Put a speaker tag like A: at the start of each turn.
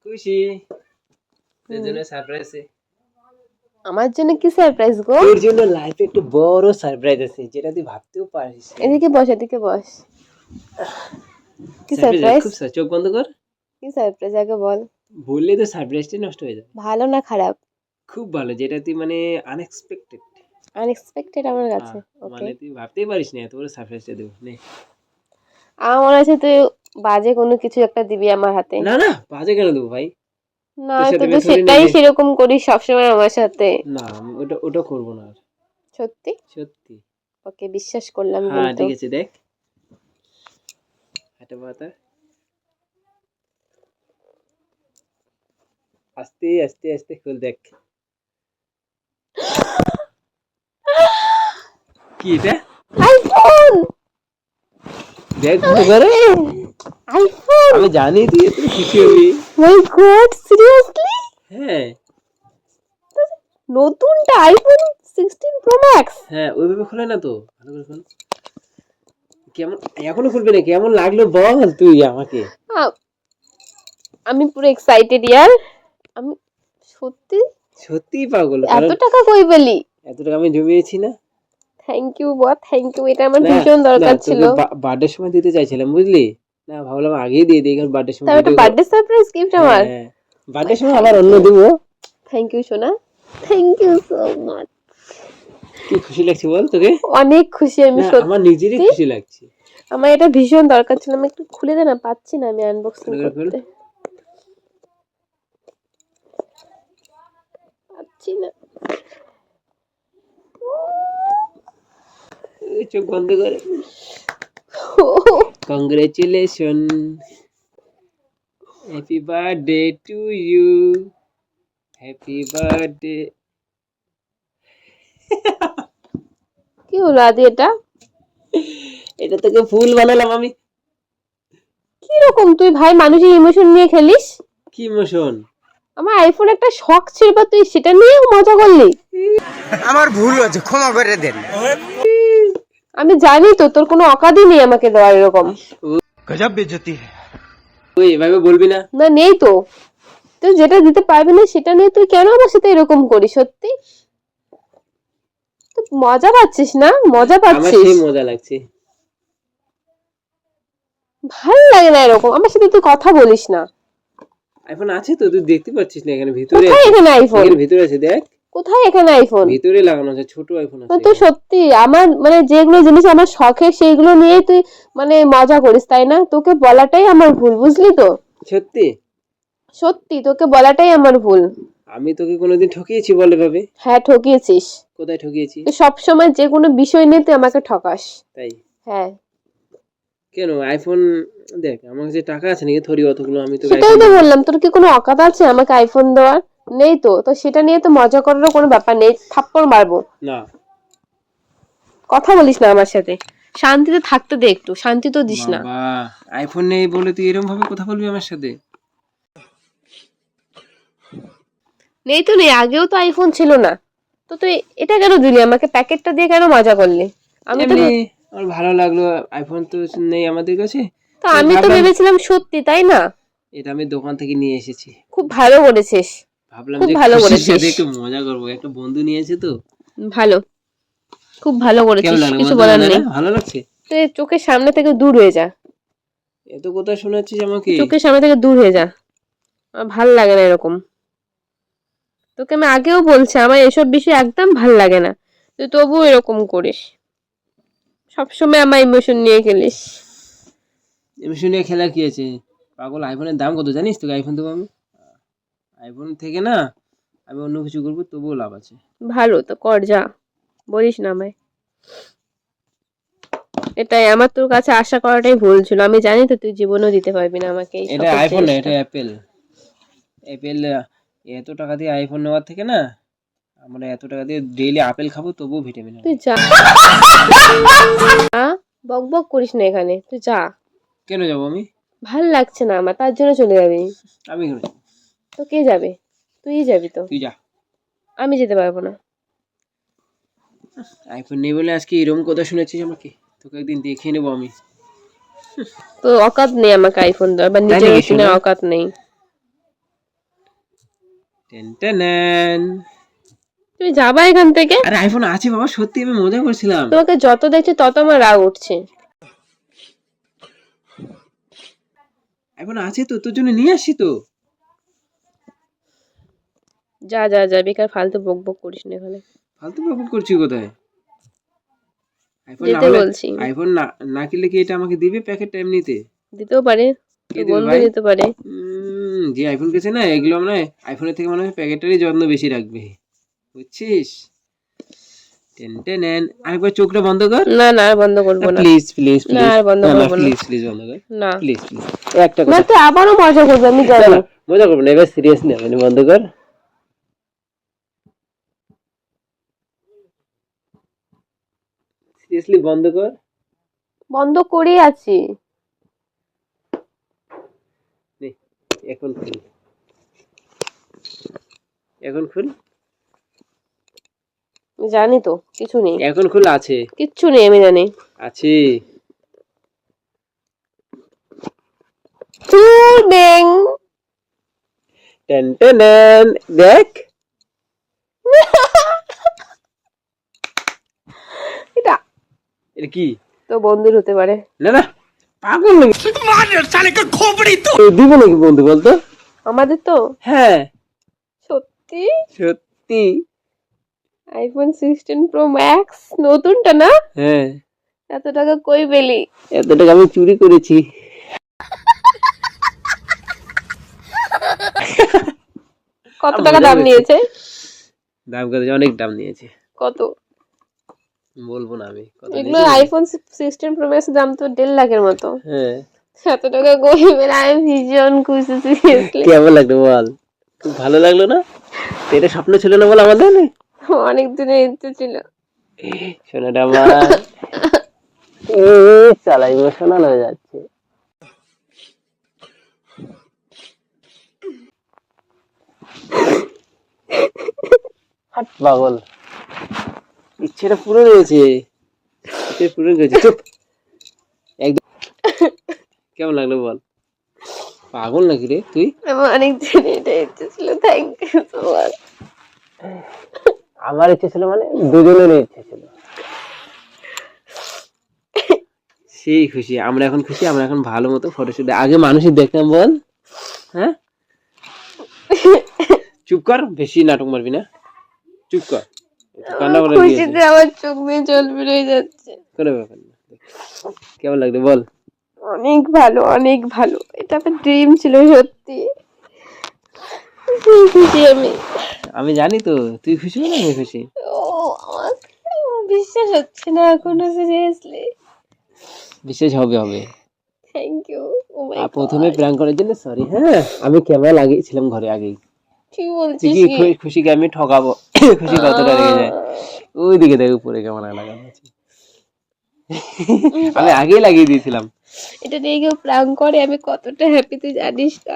A: খুশি তোর জন্য সারপ্রাইজ আছে।
B: আমার জন্য কি সারপ্রাইজ গো?
A: তোর জন্য লাইফে একটু বড় সারপ্রাইজ আছে যেটা তুই ভাবতেও পারিস না।
B: এদিকে বস, এদিকে বস। কি
A: সারপ্রাইজ
B: সারপ্রাইজ?
A: খুব চোখ বন্ধ কর।
B: কি সারপ্রাইজ আগে বল।
A: বললে তো সারপ্রাইজটাই নষ্ট হয়ে যাবে।
B: ভালো না খারাপ?
A: খুব ভালো, যেটা তুই মানে আনএক্সপেক্টেড।
B: আনএক্সপেক্টেড আমার কাছে। ওকে।
A: মানে তুই ভাবতেই পারিস না এত বড় সারপ্রাইজটা দেবো। নে।
B: আমার মনে আছে তুই বাজে কোনো কিছু একটা দিবি আমার হাতে।
A: না না, বাজে কেন দেবো ভাই?
B: না,
A: তোর সাথে
B: তুই তো
A: আমি থোড়ি না
B: সেটাই
A: যে-
B: সেরকম করিস সবসময় আমার সাথে।
A: না, ওটা ওটা করবো না আর।
B: সত্যি?
A: সত্যি।
B: ওকে, বিশ্বাস করলাম
A: হ্যাঁ
B: কিন্তু।
A: ঠিক আছে, দেখ হাঁটা পাতা। আস্তে আস্তে আস্তে খুল, দেখ কি এটা।
B: আইফোন।
A: দেখ ভালো করে।
B: আইফোন।
A: আমি জানি তুই এত খুশি হবি।
B: মাই গড, সিরিয়াসলি?
A: হ্যাঁ
B: নতুনটা আইফোন 16 প্রো ম্যাক্স।
A: হ্যাঁ, ওইভাবে খোলে না তো, ভালো করে খোল। কেমন এখনো খুলবি না? কেমন লাগলো বল তুই আমাকে।
B: আমি পুরো এক্সাইটেড ইয়ার। আমি সত্যি
A: সত্যি পাগল,
B: এত
A: কারণ
B: টাকা কই পেলি?
A: এত টাকা আমি জমিয়েছি না।
B: থ্যাংক ইউ বল, থ্যাংক ইউ, এটা আমার
A: না
B: ভীষণ
A: না,
B: দরকার
A: তোকে
B: ছিল।
A: বার্থডের সময় দিতে চাইছিলাম বুঝলি, না ভাবলাম আগেই দিয়ে দিই, কারণ বার্থডের সময়
B: তার একটা
A: ভিডিও।
B: বার্থডে সারপ্রাইজ গিফট আমার।
A: হ্যাঁ, বার্থডের সময় আবার অন্য দিব।
B: থ্যাংক ইউ সোনা, থ্যাংক ইউ সো মাচ।
A: কি খুশি লাগছে বল তোকে?
B: অনেক খুশি আমি
A: না,
B: সত্যি।
A: আমার নিজেরই খুশি লাগছে।
B: আমার এটা ভীষণ দরকার ছিল, আমি একটু খুলে দে না, পাচ্ছি না আমি আনবক্সিং
A: খুলে খুল।
B: করতে। পাচ্ছি না।
A: এই চোখ বন্ধ করে। Congratulation, happy birthday to you, happy birthday.
B: কি হলো আদি এটা?
A: এটা তোকে ফুল বানালাম আমি।
B: কি রকম তুই ভাই মানুষের ইমোশন নিয়ে খেলিস?
A: কি ইমোশন?
B: আমার আইফোন একটা শখ ছিল বা তুই সেটা নিয়ে মজা করলি?
C: আমার ভুল হয়েছে, ক্ষমা করে দেন।
B: আমি জানি তো তোর কোনো অকাদই নেই আমাকে দেওয়ার এরকম।
C: গজব বেজতি।
A: তুই এভাবে বলবি না।
B: না নেই তো, তুই যেটা দিতে পারবি না সেটা নিয়ে তুই কেন আমার সাথে এরকম করিস? সত্যি তুই মজা পাচ্ছিস না? মজা
A: আমার
B: পাচ্ছিস?
A: সেই মজা লাগছে।
B: ভাল লাগে না এরকম, আমার সাথে তুই কথা বলিস না।
A: আইফোন আছে তো, তুই দেখতে পাচ্ছিস না? এখানে ভিতরে
B: কোথায়
A: আছে।
B: এখানে আইফোন?
A: এখানে ভিতরে আছে, দেখ
B: কোথায় এখানে আইফোন?
A: ভিতরে লাগানো আছে, ছোট আইফোন আছে।
B: তো সত্যি আমার মানে যেগুলো জিনিস আমার শখের সেইগুলো নিয়ে তুই মানে মজা করিস, তাই না? তোকে বলাটাই আমার ভুল, বুঝলি তো?
A: সত্যি
B: সত্যি তোকে বলাটাই আমার ভুল।
A: আমি তোকে কোনোদিন ঠকিয়েছি বল এভাবে?
B: হ্যাঁ ঠকিয়েছিস।
A: কোথায় ঠকিয়েছি?
B: তুই সবসময় যে কোনো বিষয় নিয়ে তুই আমাকে ঠকাস।
A: তাই?
B: হ্যাঁ
A: কেন আইফোন? দেখ আমার কাছে টাকা আছে নাকি থরি অতগুলো আমি তোকে
B: সেটাই তো বললাম, তোর কি কোনো অকাত আছে আমাকে আইফোন দেওয়ার? নেই তো, তো সেটা নিয়ে তো মজা করারও কোনো ব্যাপার নেই, থাপ্পড় মারবো।
A: না।
B: কথা বলিস না আমার সাথে, শান্তিতে থাকতে দে, একটু শান্তি তো দিস না।
A: বাবা, আইফোন নেই বলে তুই এরকম ভাবে কথা বলবি আমার সাথে?
B: নেই তো নেই, আগেও তো আইফোন ছিল না, তো তুই এটা কেন দিলি আমাকে? প্যাকেটটা দিয়ে কেন মজা করলি? আমি তো
A: এমনি আমার ভালো লাগলো, আইফোন তো নেই আমাদের কাছে।
B: তো আমি তো ভেবেছিলাম সত্যি, তাই না?
A: এটা আমি দোকান থেকে নিয়ে এসেছি।
B: খুব ভালো করেছিস,
A: ভাবলাম
B: খুব
A: যে
B: ভালো
A: খুশির
B: করেছিস।
A: সাথে একটু মজা করবো, একটা বন্ধু নিয়েছে তো।
B: ভালো, খুব ভালো করেছিস,
A: কেমন লাগলো?
B: কিছু
A: মজা
B: বলার
A: লাগলো
B: নেই।
A: না? ভালো লাগছে।
B: তুই চোখের সামনে থেকে দূর হয়ে যা,
A: এত কথা শোনাচ্ছিস আমাকে?
B: চোখের সামনে থেকে দূর হয়ে যা, আমার ভাল লাগে না এরকম। তোকে আমি আগেও বলছি আমার এসব বিষয় একদম ভাল লাগে না, তুই তবুও এরকম করিস, সবসময় আমার ইমোশন নিয়ে খেলিস।
A: ইমোশন নিয়ে খেলা কি আছে পাগল? আইফোনের দাম কত জানিস? তোকে আইফোন দেবো আমি? আইফোন থেকে না আমি অন্য কিছু করবো, তবুও লাভ আছে।
B: ভালো তো কর, যা, বলিস না আমায়। এটাই আমার তোর কাছে আশা করাটাই ভুল ছিল, আমি জানি তো তুই জীবনও দিতে পারবি না আমাকে এই
A: এটা
B: সকল
A: আইফোন না,
B: জিনিসটা।
A: এটা অ্যাপেল। অ্যাপেল এত টাকা দিয়ে আইফোন নেওয়ার থেকে না, আমরা এত টাকা দিয়ে ডেইলি আপেল খাবো তবুও ভিটামিন হবে।
B: তুই যা, বক বক করিস না এখানে, তুই যা।
A: কেন যাবো আমি?
B: ভাল লাগছে না আমার, তার জন্য চলে যাবি?
A: আমি কেন যাবো?
B: তো কে যাবে? তুই যাবি তো,
A: তুই যা।
B: আমি যেতে পারবো না।
A: আইফোন নেই বলে আজকে এরকম কথা শুনেছিস আমাকে? তোকে একদিন দেখিয়ে নেবো আমি।
B: তো অকাত নেই আমাকে আইফোন দেওয়ার বা
A: তাই
B: নিজের
A: নাকি
B: কিনার
A: সোনা?
B: অকাত নেই।
A: Ten ten.
B: তুমি যাবা এখান থেকে?
A: আরে আইফোন আছে বাবা, সত্যি আমি মজা করছিলাম।
B: তোমাকে যত দেখছি তত আমার রাগ উঠছে।
A: আইফোন আছে তো, তোর জন্য নিয়ে আসছি তো।
B: যা যা যা, বেকার ফালতু বক বক করিস না এখানে।
A: ফালতু বকবক করছি কোথায়? আইফোন না
B: যেতে
A: হলে,
B: বলছি।
A: আইফোন না না কিনলে কি এটা আমাকে দিবে প্যাকেট এমনিতে?
B: দিতেও পারে,
A: কে
B: তোর
A: দিবে
B: বন্ধু
A: ভাই?
B: দিতে পারে।
A: যে আইফোন কেছে না, এগুলো মনে হয় আইফোনের থেকে মনে হয় প্যাকেটেরই যত্ন বেশি রাখবে, বুঝছিস? Ten ten. আরেকবার চোখটা বন্ধ কর।
B: না না, আর বন্ধ করবো না।
A: প্লিজ প্লিজ
B: না,
A: প্লিজ,
B: আর বন্ধ
A: না না
B: করবো না।
A: প্লিজ প্লিজ বন্ধ কর,
B: না
A: প্লিজ প্লিজ। একটা
B: না,
A: কথা,
B: তুই আবারও মজা করবি, আমি
A: না
B: জানি।
A: না মজা করবো না, এবার সিরিয়াসলি মানে বন্ধ কর। সিরিয়াসলি বন্ধ কর।
B: বন্ধ করেই আছি।
A: নে, এখন খুল, এখন খুল,
B: আমি জানি তো কিছু নেই,
A: এখন খুল। আছে,
B: কিচ্ছু নেই, আমি জানি।
A: আছে।
B: চুল বেং।
A: Ten ten. দেখ,
B: এটা
A: এটা কি?
B: তো বন্ধুর হতে পারে।
A: না না, পাগল নাকি? দিব নাকি বন্ধু বলতো?
B: আমাদের তো।
A: হ্যাঁ
B: সত্যি?
A: সত্যি।
B: আইফোন 16 প্রো ম্যাক্স নতুনটা না?
A: হ্যাঁ,
B: এত টাকা কই পেলি?
A: এত টাকা আমি চুরি করেছি।
B: কত
A: আমি
B: টাকা
A: মজা
B: দাম
A: করছি।
B: নিয়েছে?
A: দাম কত? অনেক দাম নিয়েছে,
B: কত?
A: বলবো না আমি কত
B: এগুলো
A: নিয়েছে।
B: আইফোন 16 প্রো ম্যাক্স দাম তো 1.5 লাখের মতো।
A: হ্যাঁ,
B: এত টাকা কই পেলি? আমি ভীষণ খুশি, সিরিয়াসলি।
A: কেমন লাগলো বল? খুব ভালো লাগলো না? তো এটা স্বপ্ন ছিল না বল আমাদের?
B: অনেক দিনের ইচ্ছে ছিল।
A: শোনাটা আমার চালা ইমোশনাল হয়ে যাচ্ছে। হাট পাগল, ইচ্ছেটা পূরণ হয়েছে, ইচ্ছে পূরণ করেছে। চুপ একদম। কেমন লাগলো বল? পাগল নাকি রে তুই?
B: আমার অনেক দিনের এটা ইচ্ছে ছিল। Thank you so much.
A: আমার ইচ্ছে ছিল মানে দুজনেরই ইচ্ছে ছিল। সেই খুশি আমরা এখন, খুশি আমরা এখন ভালো মতো ফটোশুট। আগে মানুষই দেখতাম বল, হ্যাঁ? চুপ কর, বেশি নাটক মারবি না, চুপ কর। একটু কান্না করে দিয়েছে,
B: খুশিতে আমার চোখ দিয়ে জল বেরিয়ে যাচ্ছে।
A: কোনো ব্যাপার না। কেমন লাগলো বল?
B: অনেক ভালো, অনেক ভালো। এটা আমার ড্রিম ছিল, সত্যি খুশি আমি।
A: আমি জানি তো তুই খুশি হলে আমি খুশি।
B: ও আমার বিশ্বাস হচ্ছে না এখনো, সিরিয়াসলি।
A: বিশেষ হবে হবে।
B: Thank you. ও মাই
A: আর
B: গড,
A: প্রথমে প্র্যাঙ্ক করার জন্য সরি। হ্যাঁ, আমি ক্যামেরা লাগিয়েছিলাম ঘরে আগেই।
B: কি
A: তুই
B: বলছিস
A: কি
B: কি?
A: খুশিকে আমি ঠকাবো? খুশি কতটা রেগে যায়। ওই দিকে দেখ, উপরে ক্যামেরা লাগানো আছে। আমি আগেই লাগিয়ে দিয়েছিলাম।
B: এটা নিয়ে কেউ প্র্যাঙ্ক করে আমি কতটা হ্যাপি তুই জানিস না।